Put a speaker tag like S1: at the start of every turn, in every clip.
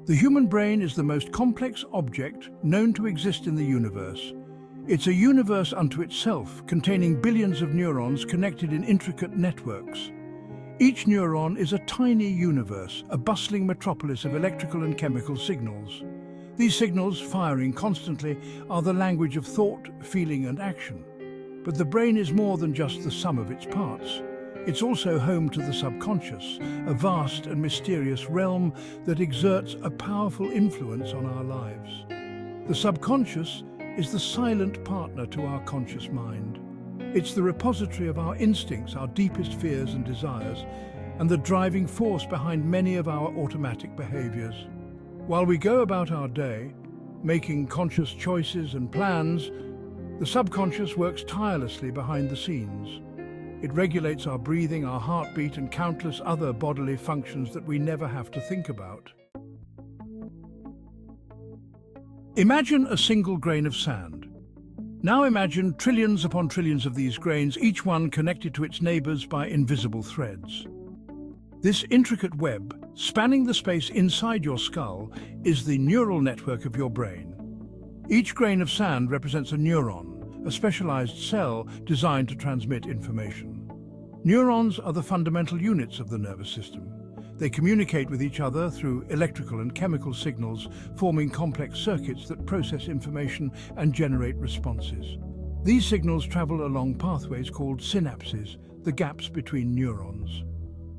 S1: The human brain is the most complex object known to exist in the universe. It's a universe unto itself, containing billions of neurons connected in intricate networks. Each neuron is a tiny universe, a bustling metropolis of electrical and chemical signals. These signals, firing constantly, are the language of thought, feeling and action. But the brain is more than just the sum of its parts. It's also home to the subconscious, a vast and mysterious realm that exerts a powerful influence on our lives. The subconscious is the silent partner to our conscious mind. It's the repository of our instincts, our deepest fears and desires, and the driving force behind many of our automatic behaviors. While we go about our day, making conscious choices and plans, the subconscious works tirelessly behind the scenes. It regulates our breathing, our heartbeat, and countless other bodily functions that we never have to think about. Imagine a single grain of sand. Now imagine trillions upon trillions of these grains, each one connected to its neighbors by invisible threads. This intricate web, spanning the space inside your skull, is the neural network of your brain. Each grain of sand represents a neuron, a specialized cell designed to transmit information. Neurons are the fundamental units of the nervous system. They communicate with each other through electrical and chemical signals, forming complex circuits that process information and generate responses. These signals travel along pathways called synapses, the gaps between neurons.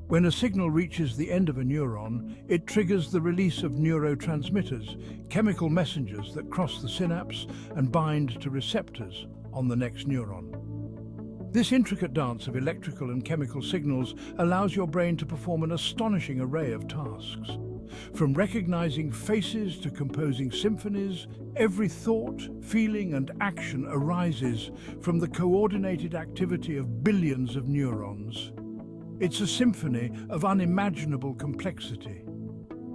S1: When a signal reaches the end of a neuron, it triggers the release of neurotransmitters, chemical messengers that cross the synapse and bind to receptors on the next neuron. This intricate dance of electrical and chemical signals allows your brain to perform an astonishing array of tasks. From recognizing faces to composing symphonies, every thought, feeling and action arises from the coordinated activity of billions of neurons. It's a symphony of unimaginable complexity,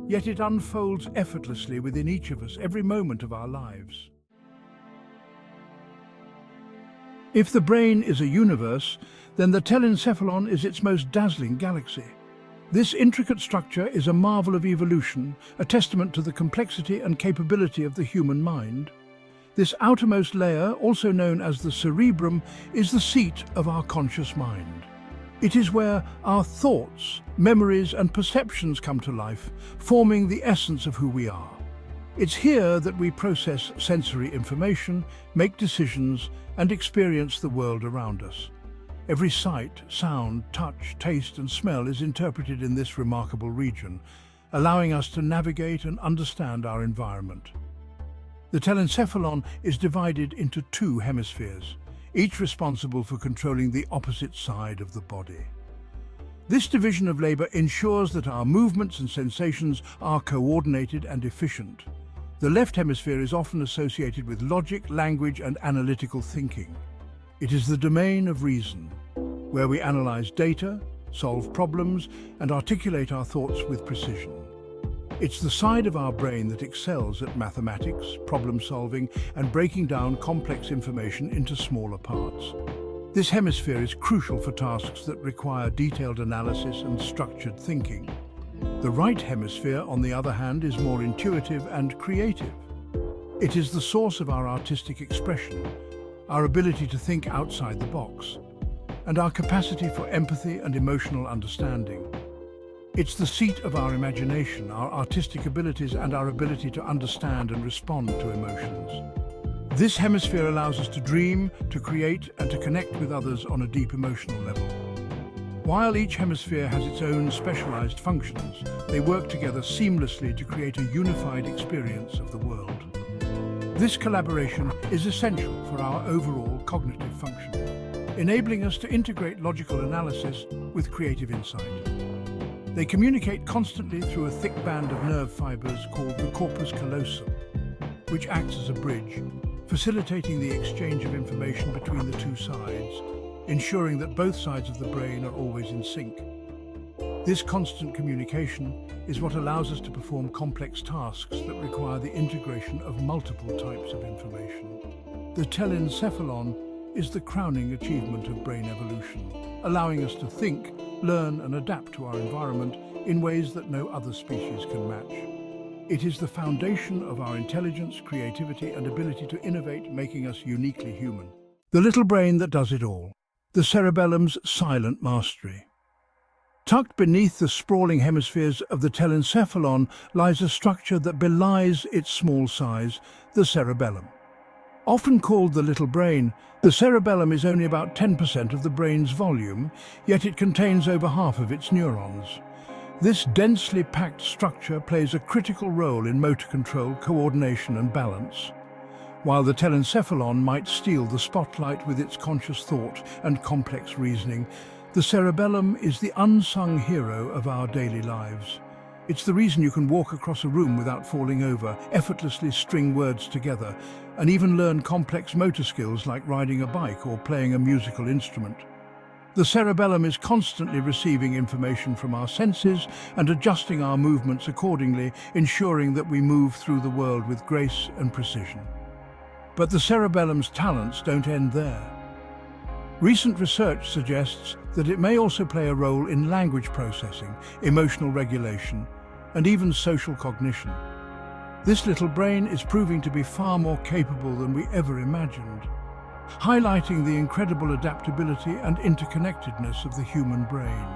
S1: yet it unfolds effortlessly within each of us every moment of our lives. If the brain is a universe, then the telencephalon is its most dazzling galaxy. This intricate structure is a marvel of evolution, a testament to the complexity and capability of the human mind. This outermost layer, also known as the cerebrum, is the seat of our conscious mind. It is where our thoughts, memories and perceptions come to life, forming the essence of who we are. It's here that we process sensory information, make decisions, and experience the world around us. Every sight, sound, touch, taste and smell is interpreted in this remarkable region, allowing us to navigate and understand our environment. The telencephalon is divided into two hemispheres, each responsible for controlling the opposite side of the body. This division of labor ensures that our movements and sensations are coordinated and efficient. The left hemisphere is often associated with logic, language, and analytical thinking. It is the domain of reason, where we analyze data, solve problems, and articulate our thoughts with precision. It's the side of our brain that excels at mathematics, problem-solving, and breaking down complex information into smaller parts. This hemisphere is crucial for tasks that require detailed analysis and structured thinking. The right hemisphere, on the other hand, is more intuitive and creative. It is the source of our artistic expression, our ability to think outside the box, and our capacity for empathy and emotional understanding. It's the seat of our imagination, our artistic abilities, and our ability to understand and respond to emotions. This hemisphere allows us to dream, to create, and to connect with others on a deep emotional level. While each hemisphere has its own specialized functions, they work together seamlessly to create a unified experience of the world. This collaboration is essential for our overall cognitive function, enabling us to integrate logical analysis with creative insight. They communicate constantly through a thick band of nerve fibers called the corpus callosum, which acts as a bridge, facilitating the exchange of information between the two sides, ensuring that both sides of the brain are always in sync. This constant communication is what allows us to perform complex tasks that require the integration of multiple types of information. The telencephalon is the crowning achievement of brain evolution, allowing us to think, learn and adapt to our environment in ways that no other species can match. It is the foundation of our intelligence, creativity, and ability to innovate, making us uniquely human. The little brain that does it all. The cerebellum's silent mastery. Tucked beneath the sprawling hemispheres of the telencephalon lies a structure that belies its small size, the cerebellum. Often called the little brain, the cerebellum is only about 10% of the brain's volume, yet it contains over half of its neurons. This densely packed structure plays a critical role in motor control, coordination, and balance. While the telencephalon might steal the spotlight with its conscious thought and complex reasoning, the cerebellum is the unsung hero of our daily lives. It's the reason you can walk across a room without falling over, effortlessly string words together, and even learn complex motor skills like riding a bike or playing a musical instrument. The cerebellum is constantly receiving information from our senses and adjusting our movements accordingly, ensuring that we move through the world with grace and precision. But the cerebellum's talents don't end there. Recent research suggests that it may also play a role in language processing, emotional regulation, and even social cognition. This little brain is proving to be far more capable than we ever imagined, highlighting the incredible adaptability and interconnectedness of the human brain.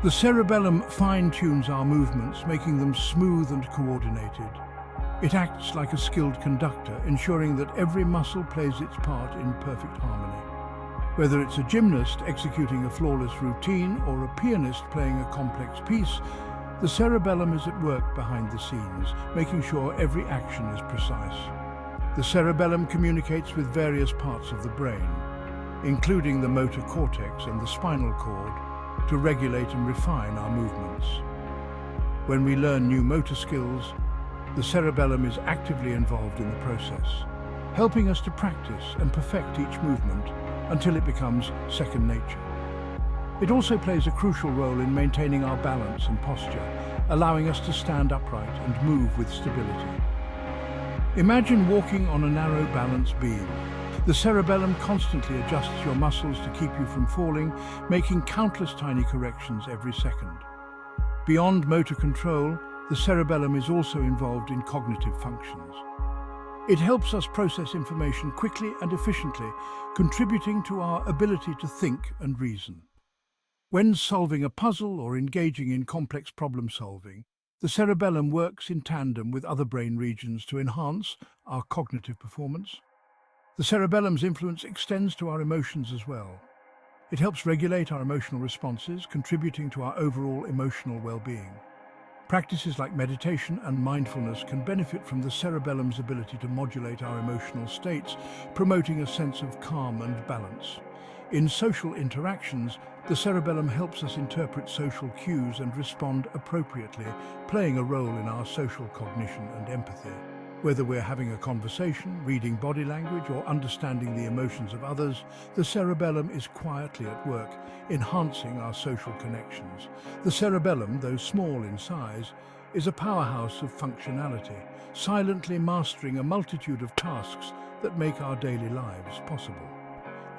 S1: The cerebellum fine-tunes our movements, making them smooth and coordinated. It acts like a skilled conductor, ensuring that every muscle plays its part in perfect harmony. Whether it's a gymnast executing a flawless routine or a pianist playing a complex piece, the cerebellum is at work behind the scenes, making sure every action is precise. The cerebellum communicates with various parts of the brain, including the motor cortex and the spinal cord, to regulate and refine our movements. When we learn new motor skills, the cerebellum is actively involved in the process, helping us to practice and perfect each movement until it becomes second nature. It also plays a crucial role in maintaining our balance and posture, allowing us to stand upright and move with stability. Imagine walking on a narrow balance beam. The cerebellum constantly adjusts your muscles to keep you from falling, making countless tiny corrections every second. Beyond motor control, the cerebellum is also involved in cognitive functions. It helps us process information quickly and efficiently, contributing to our ability to think and reason. When solving a puzzle or engaging in complex problem solving, the cerebellum works in tandem with other brain regions to enhance our cognitive performance. The cerebellum's influence extends to our emotions as well. It helps regulate our emotional responses, contributing to our overall emotional well-being. Practices like meditation and mindfulness can benefit from the cerebellum's ability to modulate our emotional states, promoting a sense of calm and balance. In social interactions, the cerebellum helps us interpret social cues and respond appropriately, playing a role in our social cognition and empathy. Whether we're having a conversation, reading body language, or understanding the emotions of others, the cerebellum is quietly at work, enhancing our social connections. The cerebellum, though small in size, is a powerhouse of functionality, silently mastering a multitude of tasks that make our daily lives possible.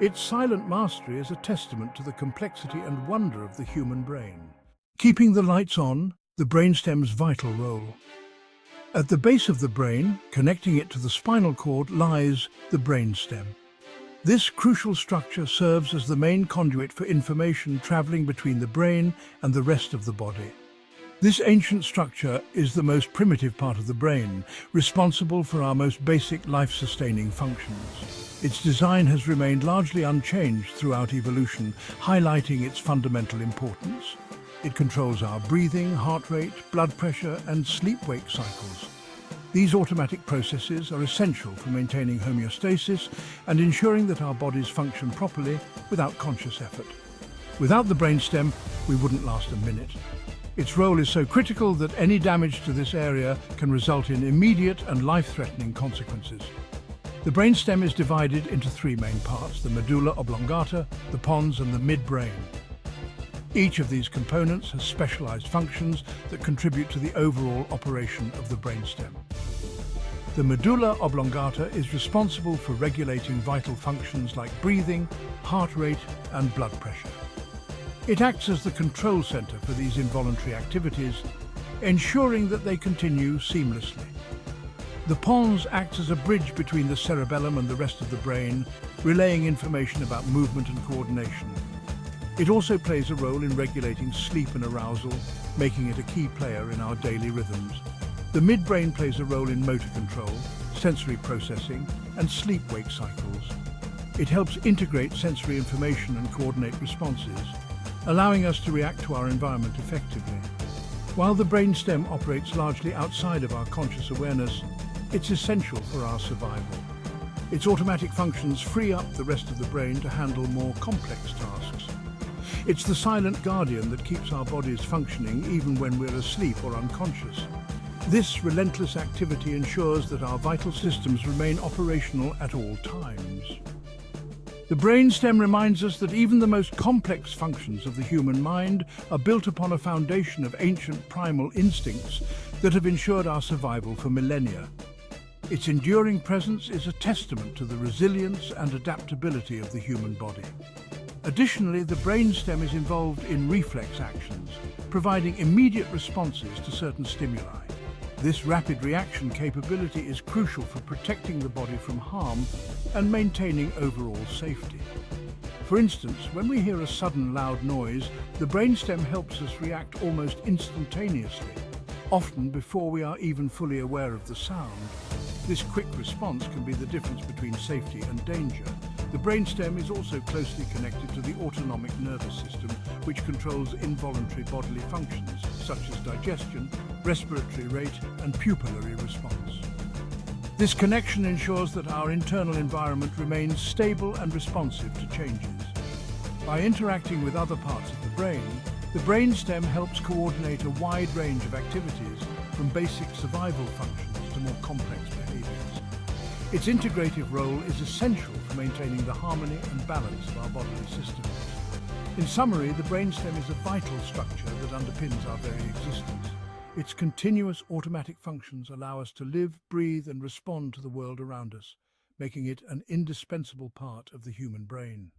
S1: Its silent mastery is a testament to the complexity and wonder of the human brain. Keeping the lights on, the brainstem's vital role. At the base of the brain, connecting it to the spinal cord, lies the brainstem. This crucial structure serves as the main conduit for information traveling between the brain and the rest of the body. This ancient structure is the most primitive part of the brain, responsible for our most basic life-sustaining functions. Its design has remained largely unchanged throughout evolution, highlighting its fundamental importance. It controls our breathing, heart rate, blood pressure, and sleep-wake cycles. These automatic processes are essential for maintaining homeostasis and ensuring that our bodies function properly without conscious effort. Without the brainstem, we wouldn't last a minute. Its role is so critical that any damage to this area can result in immediate and life-threatening consequences. The brainstem is divided into three main parts: the medulla oblongata, the pons, and the midbrain. Each of these components has specialized functions that contribute to the overall operation of the brainstem. The medulla oblongata is responsible for regulating vital functions like breathing, heart rate, and blood pressure. It acts as the control center for these involuntary activities, ensuring that they continue seamlessly. The pons acts as a bridge between the cerebellum and the rest of the brain, relaying information about movement and coordination. It also plays a role in regulating sleep and arousal, making it a key player in our daily rhythms. The midbrain plays a role in motor control, sensory processing, and sleep-wake cycles. It helps integrate sensory information and coordinate responses, allowing us to react to our environment effectively. While the brainstem operates largely outside of our conscious awareness, it's essential for our survival. Its automatic functions free up the rest of the brain to handle more complex tasks. It's the silent guardian that keeps our bodies functioning even when we're asleep or unconscious. This relentless activity ensures that our vital systems remain operational at all times. The brainstem reminds us that even the most complex functions of the human mind are built upon a foundation of ancient primal instincts that have ensured our survival for millennia. Its enduring presence is a testament to the resilience and adaptability of the human body. Additionally, the brainstem is involved in reflex actions, providing immediate responses to certain stimuli. This rapid reaction capability is crucial for protecting the body from harm and maintaining overall safety. For instance, when we hear a sudden loud noise, the brainstem helps us react almost instantaneously, often before we are even fully aware of the sound. This quick response can be the difference between safety and danger. The brainstem is also closely connected to the autonomic nervous system, which controls involuntary bodily functions, such as digestion, respiratory rate, and pupillary response. This connection ensures that our internal environment remains stable and responsive to changes. By interacting with other parts of the brainstem helps coordinate a wide range of activities, from basic survival functions to more complex behaviors. Its integrative role is essential for maintaining the harmony and balance of our bodily systems. In summary, the brainstem is a vital structure that underpins our very existence. Its continuous automatic functions allow us to live, breathe, and respond to the world around us, making it an indispensable part of the human brain.